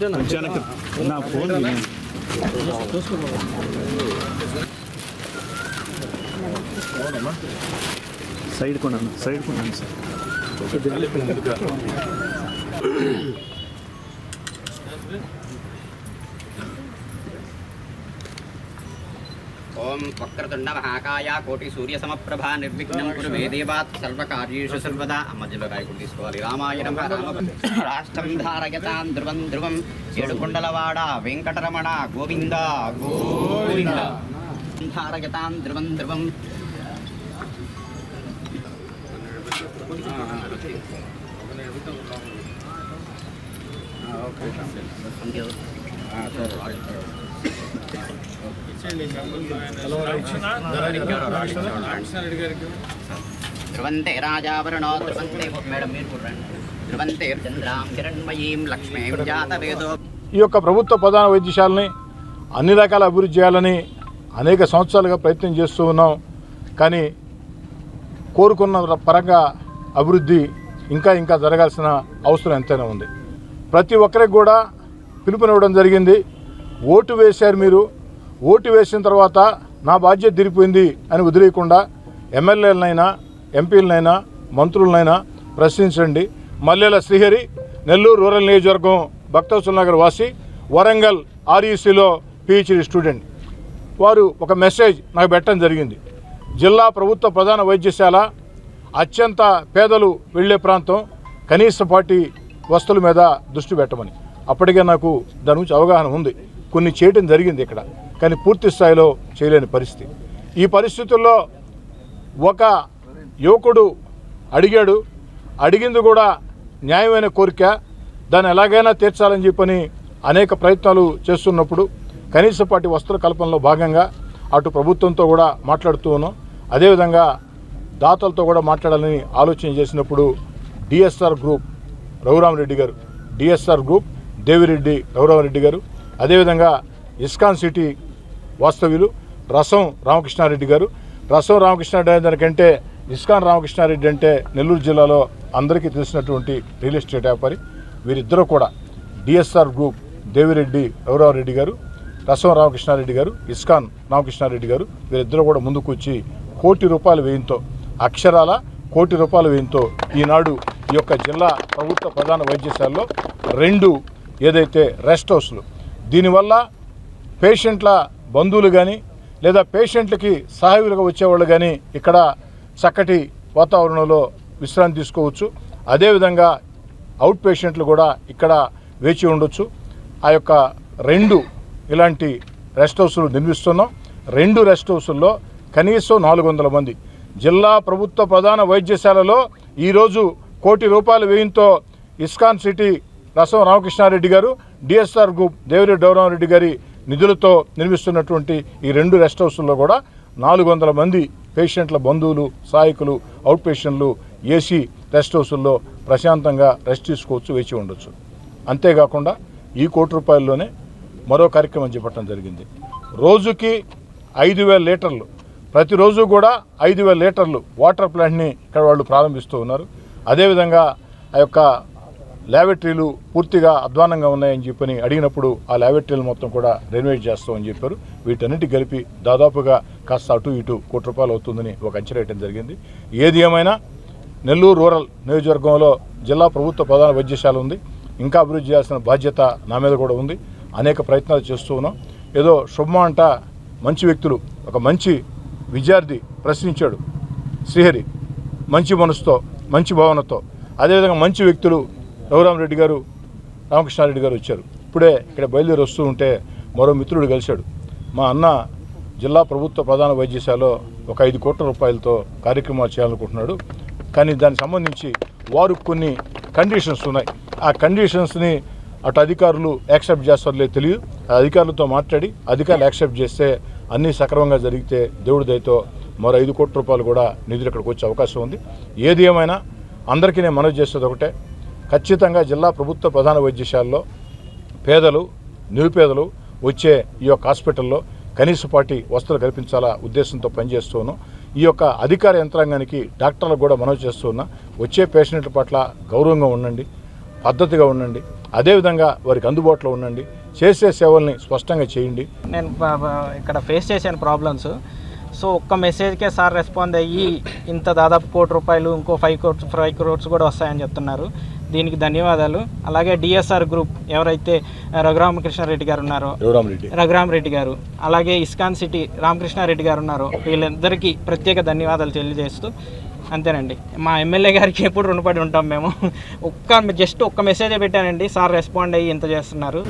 నా phone side కొన్నాను sir. ओम वक्रतुंड महाकाय कोटि सूर्य समप्रभा निर्विघ्नं कुरु मे देवात् सर्वकार्येषु सर्वदा मध्यलो रायकुल తీసుకోవాలి రామాయ నమః రాష్ట్రం ధారయతాం ధ్రువం ధ్రువం ఏడుకొండలవాడ వెంకటరమణ గోవింద గోవింద ధారయతాం ధ్రువం ధ్రువం ధ్రువంతే రాజావరణో ధ్రువంతే మేడం మీరు ధ్రువంతే చంద్రాం కిరణ్మయీం లక్ష్మీం జాతవేదో. ఈ యొక్క ప్రభుత్వ ప్రధాన వైద్యశాలని అన్ని రకాల అభివృద్ధి చేయాలని అనేక సంవత్సరాలుగా ప్రయత్నం చేస్తూ ఉన్నాం. కానీ కోరుకున్న పరంగా అభివృద్ధి ఇంకా జరగాల్సిన అవసరం ఎంతైనా ఉంది. ప్రతి ఒక్కరికి కూడా పిలుపునివ్వడం జరిగింది. ఓటు వేశారు, మీరు ఓటు వేసిన తర్వాత నా బాధ్యత తీరిపోయింది అని వదిలేయకుండా ఎమ్మెల్యేలనైనా ఎంపీలనైనా మంత్రులనైనా ప్రశ్నించండి. మల్లెల శ్రీహరి నెల్లూరు రూరల్ నియోజకవర్గం భక్తవత్సల నగర్ వాసి, వరంగల్ ఆర్ఈసీలో పిహెచ్డి స్టూడెంట్. వారు ఒక మెసేజ్ నాకు పెట్టడం జరిగింది. జిల్లా ప్రభుత్వ ప్రధాన వైద్యశాల అత్యంత పేదలు వెళ్లే ప్రాంతం, కనీసపాటి వస్తువుల మీద దృష్టి పెట్టమని. అప్పటికే నాకు దాని గురించి అవగాహన ఉంది. కొన్ని చేయటం జరిగింది ఇక్కడ, కానీ పూర్తి స్థాయిలో చేయలేని పరిస్థితి. ఈ పరిస్థితుల్లో ఒక యువకుడు అడిగింది కూడా న్యాయమైన కోరిక, దాన్ని ఎలాగైనా తీర్చాలని చెప్పని అనేక ప్రయత్నాలు చేస్తున్నప్పుడు కనీసపాటి వస్తువుల కల్పనలో భాగంగా అటు ప్రభుత్వంతో కూడా మాట్లాడుతూ ఉన్నాం. అదేవిధంగా దాతలతో కూడా మాట్లాడాలని ఆలోచన చేసినప్పుడు డిఎస్ఆర్ గ్రూప్ రఘురామరెడ్డి గారు, డిఎస్ఆర్ గ్రూప్ దేవిరెడ్డి రఘురామరెడ్డి గారు, అదేవిధంగా ఇస్కాన్ సిటీ వాస్తవ్యులు రసం రామకృష్ణారెడ్డి గారు. రసం రామకృష్ణారెడ్డి అనే దానికంటే ఇస్కాన్ రామకృష్ణారెడ్డి అంటే నెల్లూరు జిల్లాలో అందరికీ తెలిసినటువంటి రియల్ ఎస్టేట్ వ్యాపారి. వీరిద్దరూ కూడా డిఎస్ఆర్ గ్రూప్ దేవిరెడ్డి రఘురామరెడ్డి గారు, రసం రామకృష్ణారెడ్డి గారు, ఇస్కాన్ రామకృష్ణారెడ్డి గారు వీరిద్దరూ కూడా ముందుకు వచ్చి ₹1,00,00,000 వ్యయంతో, అక్షరాల ₹1,00,00,000 వ్యయంతో ఈనాడు ఈ యొక్క జిల్లా ప్రభుత్వ ప్రధాన వైద్యశాలలో 2 ఏదైతే రెస్ట్ హౌస్లు, దీనివల్ల పేషెంట్ల బంధువులు కానీ లేదా పేషెంట్లకి సహాయులుగా వచ్చేవాళ్ళు కానీ ఇక్కడ చక్కటి వాతావరణంలో విశ్రాంతి తీసుకోవచ్చు. అదేవిధంగా అవుట్ పేషెంట్లు కూడా ఇక్కడ వేచి ఉండొచ్చు. ఆ యొక్క 2 ఇలాంటి రెస్ట్ హౌస్లు నిర్మిస్తున్నాం. 2 రెస్ట్ హౌసుల్లో కనీసం 400 మంది. జిల్లా ప్రభుత్వ ప్రధాన వైద్యశాలలో ఈరోజు ₹1,00,00,000 వ్యయంతో ఇస్కాన్ సిటీ రసం రామకృష్ణారెడ్డి గారు, డిఎస్ఆర్ గ్రూప్ దేవిరెడ్డి రఘురామరెడ్డి గారి నిధులతో నిర్మిస్తున్నటువంటి ఈ 2 రెస్ట్ హౌసుల్లో కూడా 400 మంది పేషెంట్ల బంధువులు, సహాయకులు, అవుట్ పేషెంట్లు ఏసీ రెస్ట్ హౌసుల్లో ప్రశాంతంగా రెస్ట్ తీసుకోవచ్చు, వేచి ఉండొచ్చు. అంతేకాకుండా ఈ ₹1,00,00,000లోనే మరో కార్యక్రమం చేపట్టడం జరిగింది. రోజుకి 5,000 లీటర్లు, ప్రతిరోజు కూడా 5,000 లీటర్లు వాటర్ ప్లాంట్ని ఇక్కడ వాళ్ళు ప్రారంభిస్తూ ఉన్నారు. అదేవిధంగా ఆ యొక్క ల్యాబొరేటరీలు పూర్తిగా అధ్వానంగా ఉన్నాయని చెప్పని అడిగినప్పుడు ఆ ల్యాబొరేటరీలు మొత్తం కూడా రెనోవేట్ చేస్తామని చెప్పారు. వీటన్నిటి కలిపి దాదాపుగా కాస్త అటు ఇటు ₹1,00,00,000 అవుతుందని ఒక అంచనా వేయడం జరిగింది. ఏది ఏమైనా నెల్లూరు రూరల్ నియోజకవర్గంలో జిల్లా ప్రభుత్వ ప్రధాన వైద్యశాల ఉంది. ఇంకా అభివృద్ధి చేయాల్సిన బాధ్యత నా మీద కూడా ఉంది. అనేక ప్రయత్నాలు చేస్తూ ఉన్నాం. ఏదో శుభమా అంట మంచి వ్యక్తులు, ఒక మంచి విద్యార్థి ప్రశ్నించాడు శ్రీహరి, మంచి మనసుతో, మంచి భావనతో. అదేవిధంగా మంచి వ్యక్తులు రఘురామరెడ్డి గారు, రామకృష్ణారెడ్డి గారు వచ్చారు. ఇప్పుడే ఇక్కడ బయలుదేరి వస్తూ ఉంటే మరో మిత్రుడు కలిశాడు. మా అన్న జిల్లా ప్రభుత్వ ప్రధాన వైద్యశాలలో ఒక ₹5 కోట్ల కార్యక్రమాలు చేయాలనుకుంటున్నాడు. కానీ దానికి సంబంధించి వారు కొన్ని కండిషన్స్ ఉన్నాయి. ఆ కండిషన్స్ని అటు అధికారులు యాక్సెప్ట్ చేస్తారో లేదో తెలియదు. అధికారులతో మాట్లాడి అధికారులు యాక్సెప్ట్ చేస్తే అన్నీ సక్రమంగా జరిగితే దేవుడి దయతో మరో ₹5 కోట్ల కూడా నిధులు ఇక్కడికి వచ్చే అవకాశం ఉంది. ఏది ఏమైనా అందరికీ నేను మనవి చేసేది ఒకటే, ఖచ్చితంగా జిల్లా ప్రభుత్వ ప్రధాన వైద్యశాలలో పేదలు, నిరుపేదలు వచ్చే ఈ యొక్క హాస్పిటల్లో కనీసపాటి వసతులు కల్పించాలా ఉద్దేశంతో పనిచేస్తున్నాం. ఈ యొక్క అధికార యంత్రాంగానికి, డాక్టర్లకు కూడా మనవి చేస్తున్నా, వచ్చే పేషెంట్ల పట్ల గౌరవంగా ఉండండి, పద్ధతిగా ఉండండి. అదేవిధంగా వారికి అందుబాటులో ఉండండి, చేసే సేవల్ని స్పష్టంగా చేయండి. నేను ఇక్కడ ఫేస్ చేశాను ప్రాబ్లమ్స్. సో ఒక్క మెసేజ్కే సార్ రెస్పాండ్ అయ్యి ఇంత దాదాపు ₹1 కోటి ఇంకో 5 crores కూడా వస్తాయని చెప్తున్నారు. దీనికి ధన్యవాదాలు. అలాగే డిఎస్ఆర్ గ్రూప్ ఎవరైతే రఘురామకృష్ణారెడ్డి గారు ఉన్నారో, రఘురామరెడ్డి గారు, అలాగే ఇస్కాన్ సిటీ రామకృష్ణారెడ్డి గారు ఉన్నారో, వీళ్ళందరికీ ప్రత్యేక ధన్యవాదాలు తెలియజేస్తూ అంతేనండి. మా ఎమ్మెల్యే గారికి ఎప్పుడు రుణపడి ఉంటాం మేము. జస్ట్ ఒక్క మెసేజే పెట్టానండి, సార్ రెస్పాండ్ అయ్యి ఇంత చేస్తున్నారు.